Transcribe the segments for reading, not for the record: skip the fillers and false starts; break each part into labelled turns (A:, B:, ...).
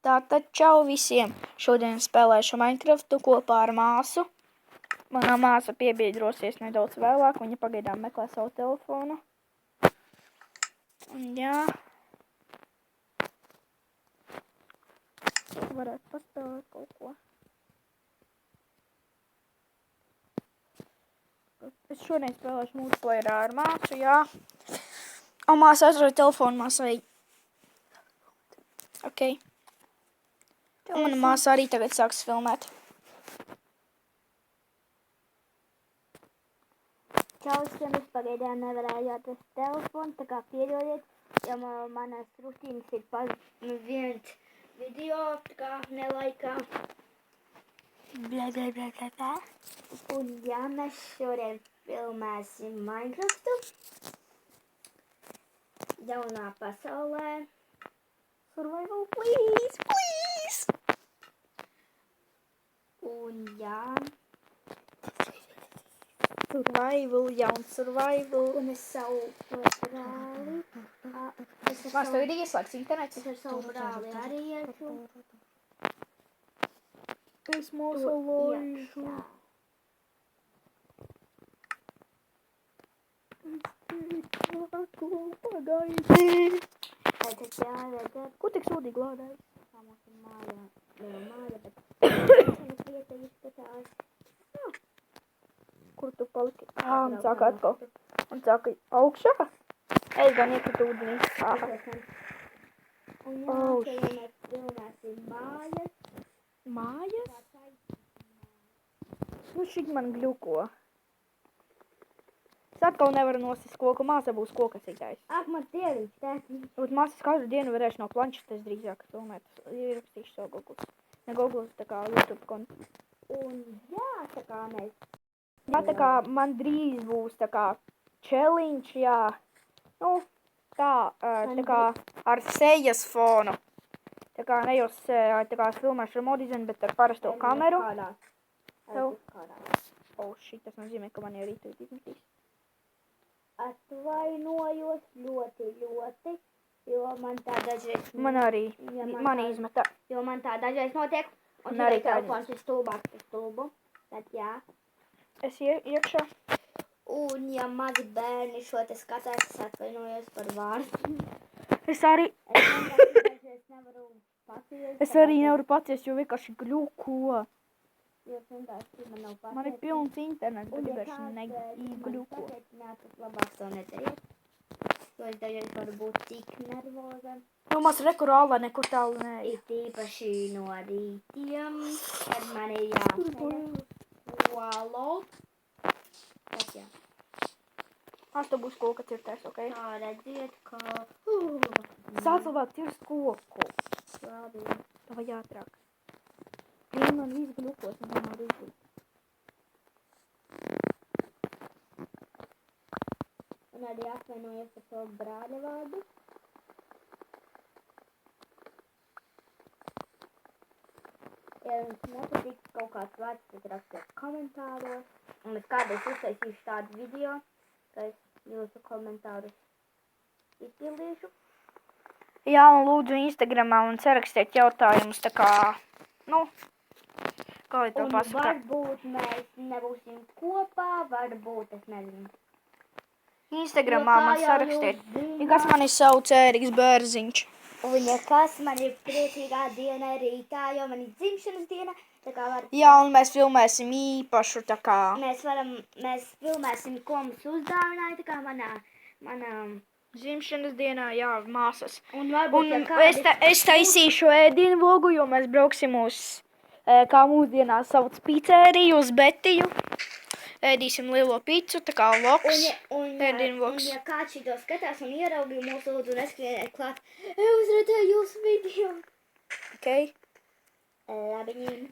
A: Tātad čau visiem! Šodien spēlēšu Minecraftu kopā ar māsu. Manā māsa piebiedrosies nedaudz vēlāk, viņa pagaidām meklē savu telefonu. Un jā. Varētu paspēlēt kaut ko. Es šodien spēlēšu multiplayerā ar māsu, jā. Un māsa atrod telefonu māsai. Ok. Un mana māsa arī tagad sāks filmēt.
B: Čau, es pagaidām nevarēju atrast telefonu, tā kā piedodiet, ja manas rutīnas ir viens video, tā kā nelaikā. Un jā, mēs šodien filmēsim Minecraftu jaunā pasaulē.
A: Survival, please, please!
B: Un jā.
A: Survival, jauns survival.
B: Un es savu brāli.
A: Māsa, tev ir ieslēgts internets?
B: Es ar savu brāli arī iešu.
A: Es mūsu ložu. Pagaidi. Ko tik sūdīgi lādājas?
B: Tā mums ir māja, bet vieta izskatās.
A: Kur tu paliki? Un sāka atkal. Un sāka augšā? Es gan iekrita ūdenī.
B: Un jā, šodien mēs filmēsim mājas.
A: Mājas? Nu šī man gļuko. Es atkal nevaru nosist koku. Māsa būs kokasītājs.
B: Ak, man tieliņš, tētiņš.
A: Bet māsas katru dienu varēšu no planšetes drīzāk filmēt. Ierakstīšu savu Googles. Ne Googles, tā kā YouTube kontu.
B: Un jā, tā kā mēs.
A: Jā, tā kā man drīz būs tā kā challenge, jā. Nu, tā kā ar sejas fonu. Tā kā ne jau tā kā es filmēšu ar modizenu, bet ar parasto kameru. Oh, shit, tas nozīmē, ka man jau rītīt izmetīs.
B: Atvainojos ļoti, jo man tā dažreiz...
A: Man arī, man izmeta.
B: Jo man tā dažreiz notiek, un
A: arī
B: šeit telefons ir stulbāk par stulbu. Tad jā.
A: Es iekšā.
B: Un ja mazi bērni šo te skatās, es atvainojos par vārdu.
A: Es arī...
B: Es nevaru paciest.
A: Es arī nevaru paciest, jo vienkārši gļuko. Man ir pilns internets, bet vienkārši negļuko.
B: Tas labāk to nedariet. Jo es dažreiz varu būt tik nervoza.
A: Domās, rekur ālā nekur tālu nē.
B: Ir īpaši no rītiem, kad man ir jāsvalot. Tas jā.
A: Ās tev būs koka cirtēs, ok?
B: Tā redziet, ka...
A: Sāc labāk cirst koku.
B: Labi.
A: Tā vai jātrāk. Vien man viss gļukos, un man arī izlīt.
B: Un arī atvainojos par savu brāļa vārdu. Ja jums nepatīk kaut kāds vārds, tad rakstiet komentāros. Un es kādreiz uztaisīšu tādu video, ka es jūsu komentārus izpildīšu.
A: Jā, un lūdzu Instagramā un sarakstiet jautājumus, tā kā, nu, kā lai to
B: Un
A: pasaka.
B: varbūt mēs nebūsim kopā, varbūt, es nezinu.
A: Instagramā
B: Jo kā
A: man
B: jau
A: sarakstiet.
B: jūs zināt-
A: Ja kas mani sauc Ēriks Bērziņš.
B: Un ja kas man ir priecīgā diena rītā, jo man ir dzimšanas diena, tā kā var...
A: Jā, un mēs filmēsim īpašu, tā kā...
B: Mēs filmēsim, ko mums uzdāvināja, tā kā manā...
A: Dzimšanas dienā, jā, māsas.
B: Un varbūt,
A: Un
B: ja kādi...
A: es taisīšu ēdienu vlogu, jo mēs brauksim uz, kā mūsdienās sauc, pizzeriju, uz Betiju. Ēdīsim lielo pizzu, tā kā loks, ēdienu
B: Un
A: loks.
B: ja kāds šito skatās un ieraugīja mūsu lūdzu neskrieniet klāt, uzredzēju jūsu video.
A: Ok?
B: Labiņi.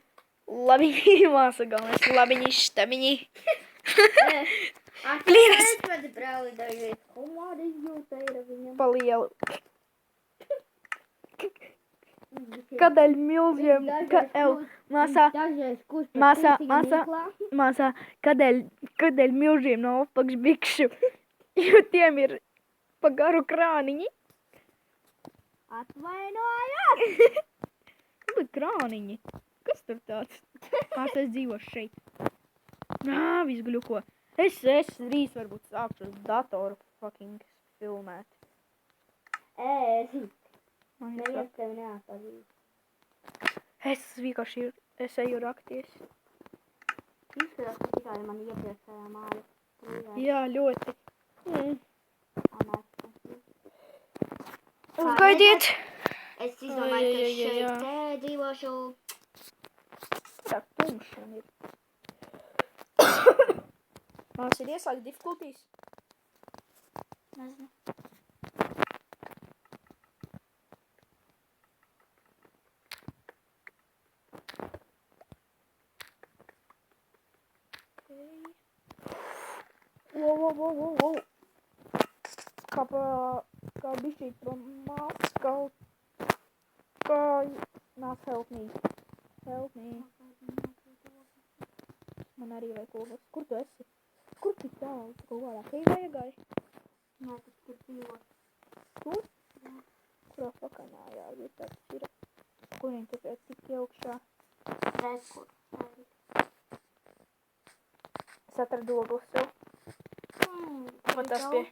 A: Labiņi, māsa galvenais, labiņi, štabiņi.
B: Atlies! Pēc brāli dažreiz humori izjūta ir viņam.
A: Pa lielu. Kādēļ milziem, māsā, kādēļ milziem nav apakšbikšu, jo tiem ir pa garu krāniņi.
B: Atvainojos!
A: krāniņi? Kas tur tāds? Es dzīvošu šeit. Viss gļuko. Es rīt varbūt sākšu uz datoru fucking filmēt. Man ir
B: Neviens tevi neatpazīst.
A: Es vienkārši eju rakties.
B: Izskatās, ka tikai man iepriekšējā māja.
A: Jā, ļoti.
B: Kā
A: Uzgaidiet!
B: Es izdomāju, ka
A: Jā.
B: šeit te dzīvošu.
A: Tā tumša ir. Mās ir ieslēgts difficulties.
B: Nezinu.
A: Wow. Kā bišķīt prom mās, kā nāc help me. Man arī vajag kaut kas. Kur tu esi? Kur tik tālu? Tu kaut kādā kīvā iegāji?
B: Nē, tas tur dzīvo.
A: Tur?
B: Jā.
A: Kurā pakaņā jāiet tāds ir? Kur viņi tur tik ielkšā?
B: Redz, kur.
A: Es atradu ogles sev. Man tas pie...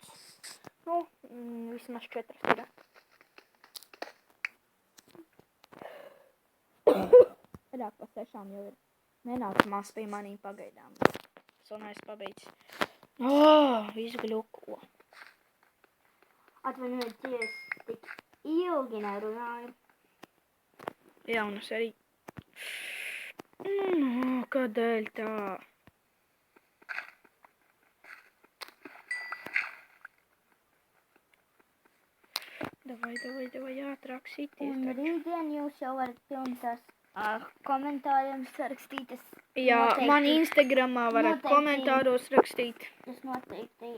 A: vismaz 4 ir. Rāk pa 6 jau ir. Nenāc mās pie manīm pagaidām. Es vēl neesmu pabeidzis. Visu gļuko.
B: Atvainojiet, ja es tik ilgi nerunāju.
A: Jā, un es arī... Kādēļ tā? Davai, ātrāk sities.
B: Un rītdien jūs jau varat pilnīt tās komentāriem sarakstīt.
A: Jā, man Instagramā varat komentāros rakstīt.
B: Es noteikti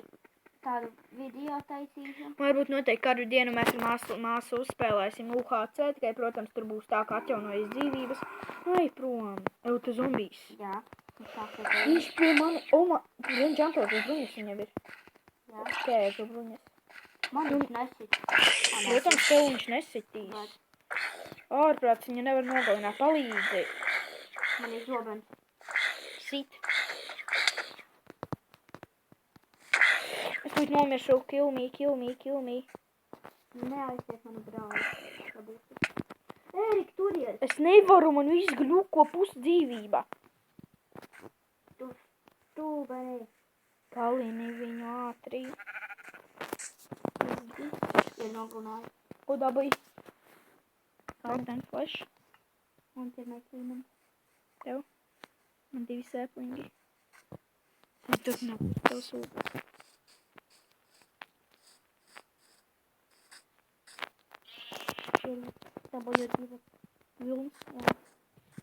B: tādu video taisīšu.
A: Varbūt noteikti kādu dienu mēs ar māsu uzspēlēsim UHC, tikai, protams, tur būs tā, kā atjaunojas dzīvības. Ai, prom. Euta zombijs.
B: Jā.
A: Viņš pie mani... Tur vien džamtot uz bruņas viņam ir.
B: Jā.
A: Skēžu bruņas.
B: Man viņš nesit.
A: Protams, tev viņš nesitīs. Ārprāts viņu nevar nogalināt. Palīdzi.
B: Man ir zobens.
A: Sit. Es tūlīt nomiršu. Kill me.
B: Neaizties manu brāli. Ērik, turies.
A: Es nevaru, man viss gļuko pusdzīvība.
B: Stūbeni.
A: Kalini viņu ātri.
B: Ir noglunāju.
A: Ko dabūji? Rockdown flash.
B: Un tie meklīmeni.
A: Tev. Man 2 sēpliņi. Es tur nav tev sūdus.
B: Dabūjot 2
A: Vilnis.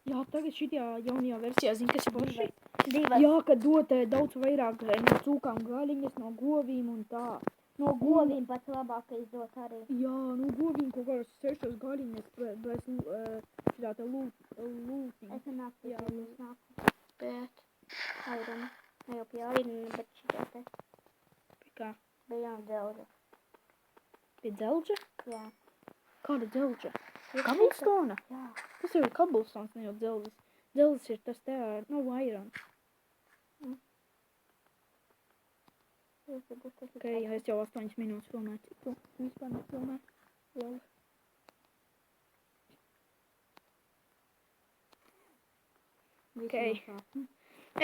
A: Jā, tagad šitajā jaunajā versijā, zini, kas ir forši?
B: 2.
A: Jā, ka dot daudz vairāk no cūkām gaļiņas, no govīm un tā.
B: No govīm pats labākais dot arī.
A: Jā, no govīm kaut kādas 6 gaļiņas bez šitā te lūtiņa.
B: Es nenāku pie
A: Jā.
B: jums nāku.
A: Bet,
B: Airona. Ne jau pie Airona, bet šitā te.
A: pie kā?
B: Bija dzelža.
A: Pie dzelža?
B: Jā.
A: Kāda dzelža? Kabulstona?
B: Jā.
A: Tas jau ir kabulstons, ne jau dzelzis. Dzelzis ir tas te, nav irons. Ok, es jau 8 minūtes filmēju. Cik tu vispār nefilmē? Lol. Ok.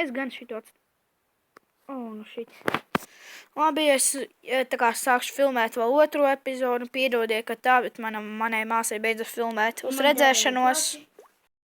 A: Es gan šito nu šit. Labi, es tā kā sākšu filmēt vēl otro epizodu. Piedodiet, ka tā, bet manai māsai beidzas filmēt. Uz redzēšanos!